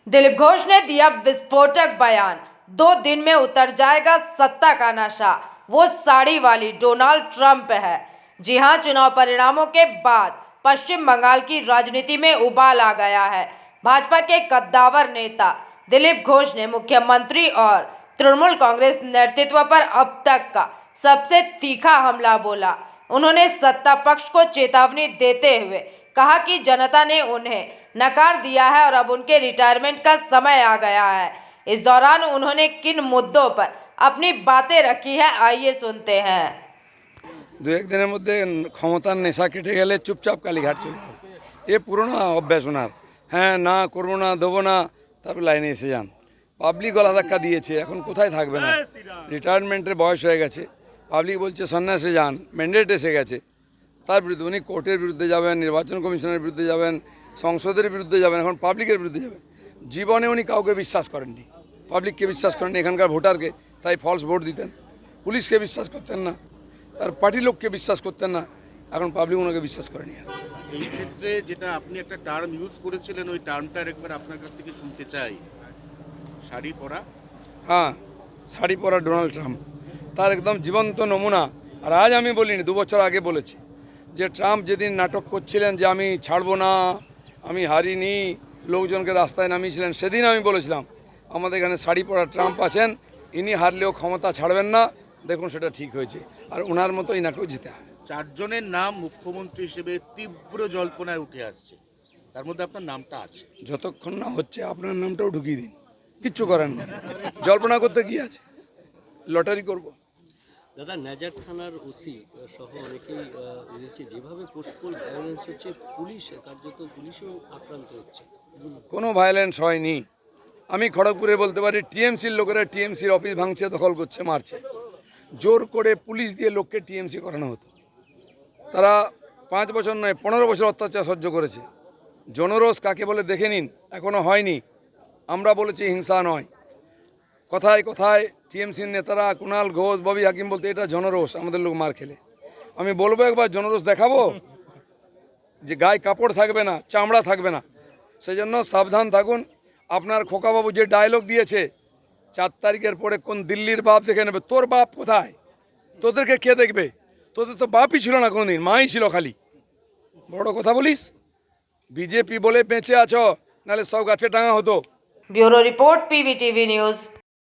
दिलीप घोष ने दिया विस्फोटक बयान। 2 दिन में उतर जाएगा सत्ता का नशा। वो साड़ी वाली डोनाल्ड ट्रंप है। जी हां, चुनाव परिणामों के बाद पश्चिम बंगाल की राजनीति में उबाल आ गया है। भाजपा के कद्दावर नेता दिलीप घोष ने मुख्यमंत्री और तृणमूल कांग्रेस नेतृत्व पर अब तक का सबसे तीखा हमला बोला। उन्होंने सत्ता पक्ष को चेतावनी देते हुए कहा कि जनता ने उन्हें नकार दिया है और अब उनके रिटायरमेंट का समय आ गया है। इस दौरान उन्होंने किन मुद्दों पर अपनी बातें रखी है, आइए सुनते हैं। दो एक दिনের মধ্যে ক্ষমতার নেশা কেটে গেলে চুপচাপ কালীঘাট চলে যাবে, এ পুরোনো অভ্যাস ওনার। হ্যাঁ, না করবো না, দেবো না, তারপর লাইনে এসে যান। পাবলিক গলা ধাক্কা দিয়েছে, এখন কোথায় থাকবে না, রিটায়ারমেন্টের বয়স হয়ে গেছে। পাবলিক বলছে সন্ন্যাসে যান, ম্যান্ডেট এসে গেছে। তার বিরুদ্ধে উনি কোর্টের বিরুদ্ধে যাবেন, নির্বাচন কমিশনের বিরুদ্ধে যাবেন, সংসদের বিরুদ্ধে যাবেন, এখন পাবলিকের বিরুদ্ধে যাবেন। জীবনে উনি কাউকে বিশ্বাস করেননি, পাবলিককে বিশ্বাস করেননি, এখানকার ভোটারকে, তাই ফলস ভোট দিতেন। পুলিশকে বিশ্বাস করতেন না, আর পার্টি লোককে বিশ্বাস করতেন না, এখন পাবলিক ওনাকে বিশ্বাস করেনি। এই ক্ষেত্রে যেটা আপনি একটা টার্ম ইউজ করেছিলেন, ওই টার্মটা একবার আপনার কাছ থেকে শুনতে চাই। শাড়ি পরা। হ্যাঁ, শাড়ি পরা ডোনাল্ড ট্রাম্প তার একদম জীবন্ত নমুনা। আর আজ আমি বলিনি, 2 বছর আগে বলেছি যে ট্রাম্প যেদিন নাটক করছিলেন যে আমি ছাড়বো না, আমি হারিনি, লোকজনকে রাস্তায় নামিয়েছিলেন, সেদিন আমি বলেছিলাম আমাদের এখানে শাড়ি পরা ট্রাম্প আছেন, ইনি হারলেও ক্ষমতা ছাড়বেন না। দেখুন সেটা ঠিক হয়েছে, আর ওনার মতো ইনাকেও জিতে হবে। 4 জনের নাম মুখ্যমন্ত্রী হিসেবে তীব্র জল্পনায় উঠে আসছে, তার মধ্যে আপনার নামটা আছে। যতক্ষণ না হচ্ছে আপনার নামটাও ঢুকিয়ে দিন, কিচ্ছু করেন না, জল্পনা করতে কি আছে, লটারি করব। দাদা, নাজার থানার ওসি সহ অনেকেই বলছে যেভাবে পোস্টপোল ভায়োলেন্স হচ্ছে, পুলিশ কার্যত পুলিশও আক্রান্ত হচ্ছে। কোনো ভায়োলেন্স হয়নি। আমি খড়গপুরে বলতে পারি টিএমসির লোকেরা টিএমসির অফিস ভাঙছে, দখল করছে, মারছে। জোর করে পুলিশ দিয়ে লোককে টিএমসি করানো হতো। তারা 5 বছর নয় 15 বছর অত্যাচার সহ্য করেছে। জনরোষ কাকে বলে দেখে নিন, এখনও হয়নি। আমরা বলেছি হিংসা নয়। কথায় কথায় টিএমসির নেতারা কুণাল ঘোষ, ববি হাকিম বলতে এটা জনরোষ, আমাদের লোক মার খেলে। আমি বলবো একবার জনরোষ দেখাবো, যে গায়ে কাপড় থাকবে না, চামড়া থাকবে না। সেই জন্য সাবধান থাকুন। আপনার খোকাবাবু যে ডায়লগ দিয়েছে 4 তারিখের পরে কোন দিল্লির বাপ দেখে নেবে, তোর বাপ কোথায়, তোদেরকে কে দেখবে, তোদের তো বাপই ছিল না কোনোদিন, মাই ছিল খালি। বড় কথা বলিস, বিজেপি বলে বেঁচে আছো, নাহলে সব গাছে টাঙা হতো। Bureau report, PVTV news.